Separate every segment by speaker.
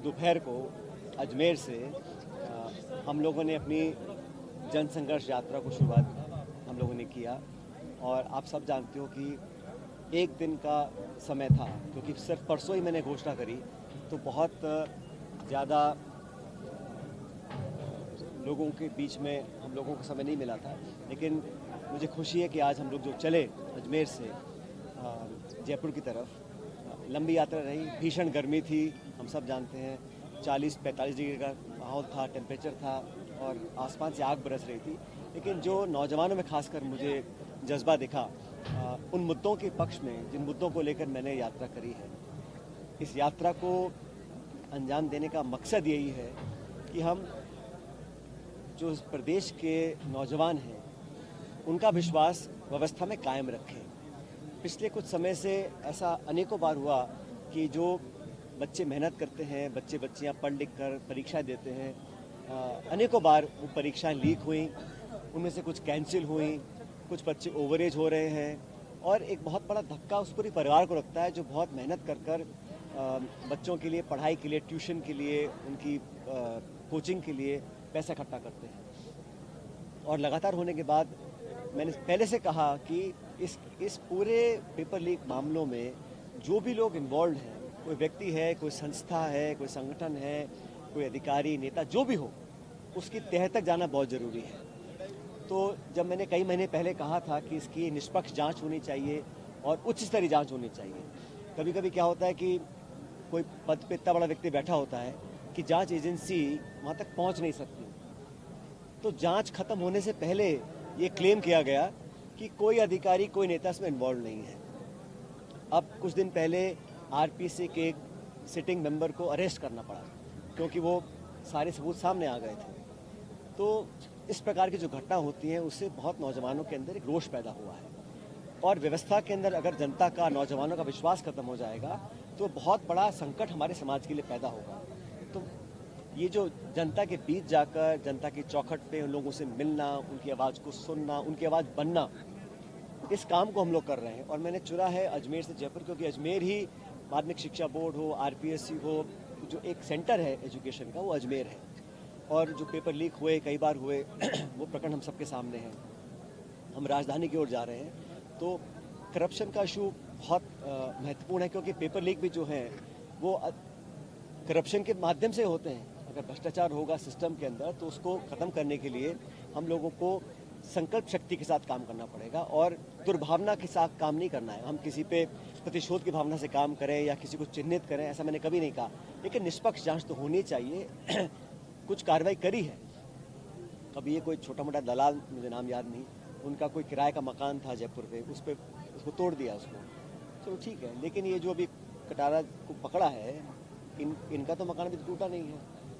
Speaker 1: दोपहर को अजमेर से हम लोगों ने अपनी जन संघर्ष यात्रा को शुरुआत हम लोगों ने किया। और आप सब जानते हो कि एक दिन का समय था, क्योंकि सिर्फ परसों ही मैंने घोषणा करी, तो बहुत ज़्यादा लोगों के बीच में हम लोगों को समय नहीं मिला था। लेकिन मुझे खुशी है कि आज हम लोग जो चले अजमेर से जयपुर की तरफ, लंबी यात्रा रही, भीषण गर्मी थी, हम सब जानते हैं, 40-45 डिग्री का माहौल था, टेम्परेचर था और आसमान से आग बरस रही थी। लेकिन जो नौजवानों में खासकर मुझे जज्बा दिखा उन मुद्दों के पक्ष में, जिन मुद्दों को लेकर मैंने यात्रा करी है, इस यात्रा को अंजाम देने का मकसद यही है कि हम जो इस प्रदेश के नौजवान हैं उनका विश्वास व्यवस्था में कायम रखें। पिछले कुछ समय से ऐसा अनेकों बार हुआ कि जो बच्चे मेहनत करते हैं, बच्चे बच्चियां पढ़ लिख कर परीक्षा देते हैं, अनेकों बार वो परीक्षाएं लीक हुई, उनमें से कुछ कैंसिल हुई, कुछ बच्चे ओवरेज हो रहे हैं और एक बहुत बड़ा धक्का उस पूरे परिवार को लगता है जो बहुत मेहनत कर बच्चों के लिए, पढ़ाई के लिए, ट्यूशन के लिए, उनकी कोचिंग के लिए पैसा इकट्ठा करते हैं। और लगातार होने के बाद मैंने पहले से कहा कि इस पूरे पेपर लीक मामलों में जो भी लोग इन्वॉल्व हैं, कोई व्यक्ति है, कोई संस्था है, कोई संगठन है, कोई अधिकारी, नेता, जो भी हो, उसकी तह तक जाना बहुत ज़रूरी है। तो जब मैंने कई महीने पहले कहा था कि इसकी निष्पक्ष जांच होनी चाहिए और उच्च स्तरीय जांच होनी चाहिए, कभी कभी क्या होता है कि कोई पद पे इतना बड़ा व्यक्ति बैठा होता है कि जांच एजेंसी वहाँ तक पहुँच नहीं सकती। तो जांच खत्म होने से पहले ये क्लेम किया गया कि कोई अधिकारी, कोई नेता इसमें इन्वॉल्व नहीं है। अब कुछ दिन पहले आरपीसी के एक सिटिंग मेंबर को अरेस्ट करना पड़ा क्योंकि वो सारे सबूत सामने आ गए थे। तो इस प्रकार की जो घटना होती हैं उससे बहुत नौजवानों के अंदर एक रोष पैदा हुआ है और व्यवस्था के अंदर अगर जनता का, नौजवानों का विश्वास खत्म हो जाएगा तो बहुत बड़ा संकट हमारे समाज के लिए पैदा होगा। तो ये जो जनता के बीच जाकर, जनता की चौखट पे उन लोगों से मिलना, उनकी आवाज़ को सुनना, उनकी आवाज़ बनना, इस काम को हम लोग कर रहे हैं। और मैंने चुना है अजमेर से जयपुर क्योंकि अजमेर ही माध्यमिक शिक्षा बोर्ड हो, आरपीएससी हो, जो एक सेंटर है एजुकेशन का, वो अजमेर है। और जो पेपर लीक हुए, कई बार हुए, वो प्रकरण हम सबके सामने हैं। हम राजधानी की ओर जा रहे हैं तो करप्शन का इशू बहुत महत्वपूर्ण है क्योंकि पेपर लीक भी जो है वो करप्शन के माध्यम से होते हैं। अगर भ्रष्टाचार होगा सिस्टम के अंदर तो उसको ख़त्म करने के लिए हम लोगों को संकल्प शक्ति के साथ काम करना पड़ेगा और दुर्भावना के साथ काम नहीं करना है। हम किसी पे प्रतिशोध की भावना से काम करें या किसी को चिन्हित करें, ऐसा मैंने कभी नहीं कहा। लेकिन निष्पक्ष जांच तो होनी चाहिए। कुछ कार्रवाई करी है, कभी ये कोई छोटा मोटा दलाल, मुझे नाम याद नहीं, उनका कोई किराए का मकान था जयपुर पे, उस पर उसको तोड़ दिया उसको, चलो ठीक है। लेकिन ये जो अभी कटारा को पकड़ा है, इनका तो मकान अभी टूटा नहीं है।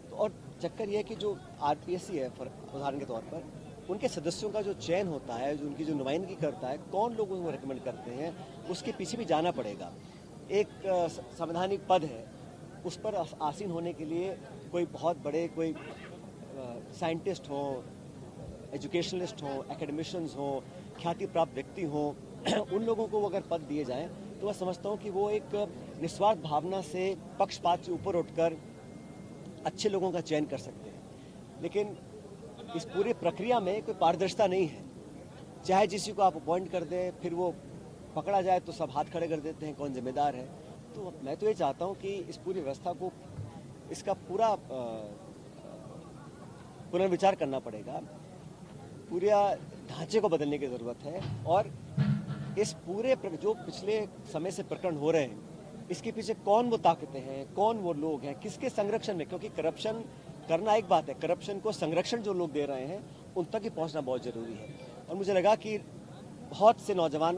Speaker 1: तो और चक्कर ये है कि जो आरपीएससी है उदाहरण के तौर पर, उनके सदस्यों का जो चयन होता है, जो उनकी जो नुमाइंदगी करता है, कौन लोग उनको रिकमेंड करते हैं, उसके पीछे भी जाना पड़ेगा। एक संवैधानिक पद है, उस पर आसीन होने के लिए कोई बहुत बड़े, कोई साइंटिस्ट हो, एजुकेशनलिस्ट हो, एकेडमिशियंस हो, ख्याति प्राप्त व्यक्ति हो, उन लोगों को अगर पद दिए जाएं तो मैं समझता हूं कि वो एक निस्वार्थ भावना से, पक्षपात से ऊपर उठकर अच्छे लोगों का चयन कर सकते हैं। लेकिन इस पूरी प्रक्रिया में कोई पारदर्शिता नहीं है। चाहे जिसी को आप अपॉइंट कर दें, फिर वो पकड़ा जाए तो सब हाथ खड़े कर देते हैं, कौन जिम्मेदार है। तो मैं तो ये चाहता हूँ कि इस पूरी व्यवस्था को, इसका पूरा पुनर्विचार करना पड़ेगा, पूरे ढांचे को बदलने की ज़रूरत है। और इस पूरे जो पिछले समय से प्रकरण हो रहे हैं, इसके पीछे कौन वो ताकतें हैं, कौन वो लोग हैं, किसके संरक्षण में, क्योंकि करप्शन करना एक बात है, करप्शन को संरक्षण जो लोग दे रहे हैं उन तक ही पहुंचना बहुत ज़रूरी है। और मुझे लगा कि बहुत से नौजवान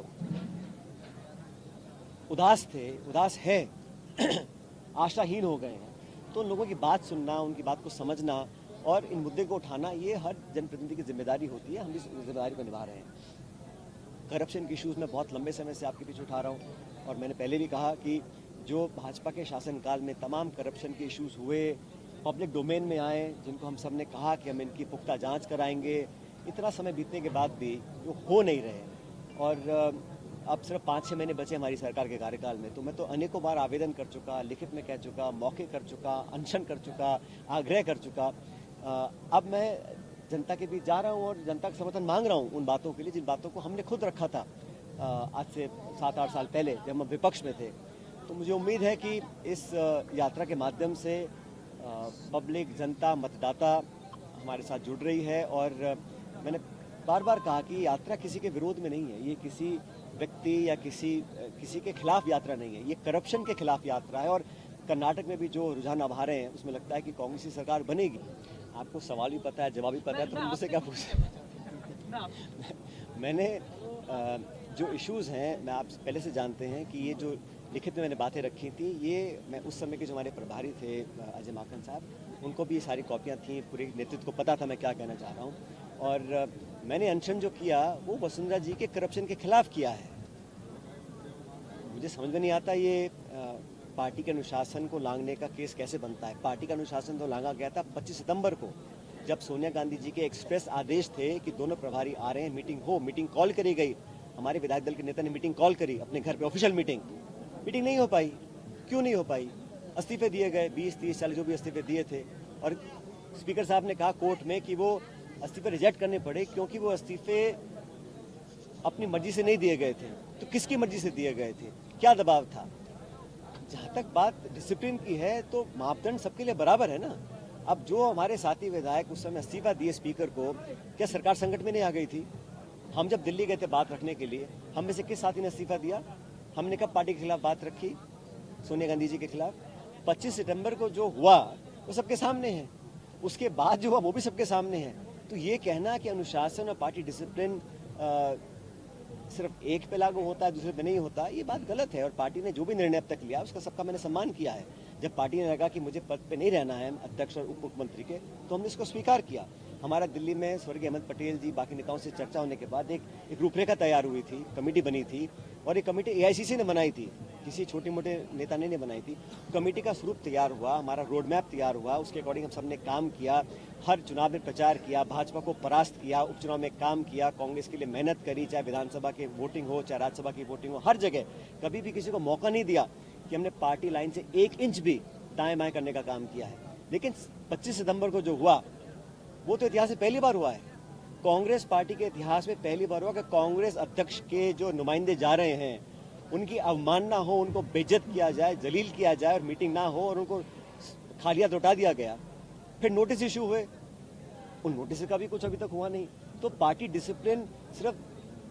Speaker 1: उदास थे, उदास है, आशाहीन हो गए हैं। तो उन लोगों की बात सुनना, उनकी बात को समझना और इन मुद्दे को उठाना, ये हर जनप्रतिनिधि की जिम्मेदारी होती है। हम इस जिम्मेदारी को निभा रहे हैं। करप्शन के इश्यूज़ में बहुत लंबे समय से आपके पीछे उठा रहा हूँ और मैंने पहले भी कहा कि जो भाजपा के शासनकाल में तमाम करप्शन के इश्यूज़ हुए, पब्लिक डोमेन में आए, जिनको हम सब ने कहा कि हम इनकी पुख्ता जांच कराएंगे, इतना समय बीतने के बाद भी वो हो नहीं रहे। और अब सिर्फ 5-6 महीने बचे हमारी सरकार के कार्यकाल में, तो मैं तो अनेकों बार आवेदन कर चुका, लिखित में कह चुका, मौके कर चुका, अनशन कर चुका, आग्रह कर चुका। अब मैं जनता के बीच जा रहा हूँ और जनता का समर्थन मांग रहा हूँ उन बातों के लिए जिन बातों को हमने खुद रखा था आज से 7-8 साल पहले जब हम विपक्ष में थे। तो मुझे उम्मीद है कि इस यात्रा के माध्यम से पब्लिक, जनता, मतदाता हमारे साथ जुड़ रही है। और मैंने बार बार कहा कि यात्रा किसी के विरोध में नहीं है, ये किसी व्यक्ति या किसी के खिलाफ यात्रा नहीं है, ये करप्शन के खिलाफ यात्रा है। और कर्नाटक में भी जो रुझान अब आ रहे हैं उसमें लगता है कि कांग्रेस की सरकार बनेगी। आपको सवाल भी पता है, जवाब भी पता है, तो मुझसे क्या पूछे। मैंने जो इश्यूज़ हैं, मैं आप पहले से जानते हैं कि ये जो लिखित में मैंने बातें रखी थी, ये मैं उस समय के जो हमारे प्रभारी थे अजय माकन साहब, उनको भी ये सारी कॉपियाँ थी, पूरे नेतृत्व को पता था मैं क्या कहना चाह रहा हूँ। और मैंने अनशन जो किया वो वसुंधरा जी के करप्शन के खिलाफ किया है। मुझे समझ में नहीं आता ये पार्टी के अनुशासन को लांघने का केस कैसे बनता है। पार्टी का अनुशासन तो लांघा गया था 25 सितंबर को, जब सोनिया गांधी जी के एक्सप्रेस आदेश थे कि दोनों प्रभारी आ रहे हैं, मीटिंग कॉल करी गई। हमारे विधायक दल के नेता ने मीटिंग कॉल करी अपने घर पे, ऑफिशियल मीटिंग नहीं हो पाई। क्यों नहीं हो पाई? इस्तीफे दिए गए, 20-30-40 जो भी इस्तीफे दिए थे, और स्पीकर साहब ने कहा कोर्ट में कि वो इस्तीफे रिजेक्ट करने पड़े क्योंकि वो इस्तीफे अपनी मर्जी से नहीं दिए गए थे। तो किसकी मर्जी से दिए गए थे? क्या दबाव था? जहाँ तक बात डिसिप्लिन की है तो मापदंड सबके लिए बराबर है ना। अब जो हमारे साथी विधायक उस समय इस्तीफा दिए स्पीकर को, क्या सरकार संकट में नहीं आ गई थी? हम जब दिल्ली गए थे बात रखने के लिए, हम में से किस साथी ने इस्तीफा दिया? हमने कब पार्टी के खिलाफ बात रखी? सोनिया गांधी जी के खिलाफ। 25 सितंबर को जो हुआ वो सबके सामने है, उसके बाद जो हुआ वो भी सबके सामने है। तो ये कहना कि अनुशासन और पार्टी डिसिप्लिन सिर्फ एक पे लागू होता है दूसरे पे नहीं होता, ये बात गलत है। और पार्टी ने जो भी निर्णय अब तक लिया उसका सबका मैंने सम्मान किया है। जब पार्टी ने लगा कि मुझे पद पे नहीं रहना है अध्यक्ष और उप मुख्यमंत्री के, तो हमने इसको स्वीकार किया। हमारा दिल्ली में स्वर्गीय अहमद पटेल जी, बाकी नेताओं से चर्चा होने के बाद एक रूपरेखा तैयार हुई थी, कमेटी बनी थी, और ये कमेटी AICC ने बनाई थी, किसी छोटे मोटे नेता ने नहीं बनाई थी। कमेटी का स्वरूप तैयार हुआ, हमारा रोड मैप तैयार हुआ, उसके अकॉर्डिंग हम सब ने काम किया, हर चुनाव में प्रचार किया, भाजपा को परास्त किया, उपचुनाव में काम किया, कांग्रेस के लिए मेहनत करी, चाहे विधानसभा की वोटिंग हो, चाहे राज्यसभा की वोटिंग हो, हर जगह कभी भी किसी को मौका नहीं दिया कि हमने पार्टी लाइन से 1 इंच भी दाएं बाएं करने का काम किया है। लेकिन 25 सितंबर को जो हुआ वो तो इतिहास में पहली बार हुआ है। कांग्रेस पार्टी के इतिहास में पहली बार हुआ कि कांग्रेस अध्यक्ष के जो नुमाइंदे जा रहे हैं उनकी अवमानना हो, उनको बेइज्जत किया जाए, जलील किया जाए, और मीटिंग ना हो और उनको खालिया लौटा दिया गया। फिर नोटिस इशू हुए, उन नोटिस का भी कुछ अभी तक हुआ नहीं। तो पार्टी डिसिप्लिन सिर्फ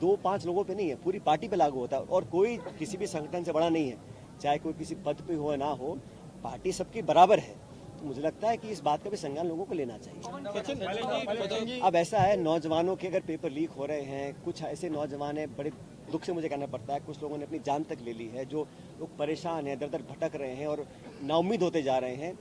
Speaker 1: 2-5 लोगों पे नहीं है, पूरी पार्टी पे लागू होता है। और कोई किसी भी संगठन से बड़ा नहीं है, चाहे कोई किसी पद पे हो ना हो, पार्टी सबकी बराबर है। तो मुझे लगता है कि इस बात का भी संज्ञान लोगों को लेना चाहिए। अब ऐसा है, नौजवानों के अगर पेपर लीक हो रहे हैं, कुछ ऐसे नौजवान हैं, बड़े दुख से मुझे कहना पड़ता है, कुछ लोगों ने अपनी जान तक ले ली है, जो लोग परेशान हैं, दर दर भटक रहे हैं और नाउम्मीद होते जा रहे हैं।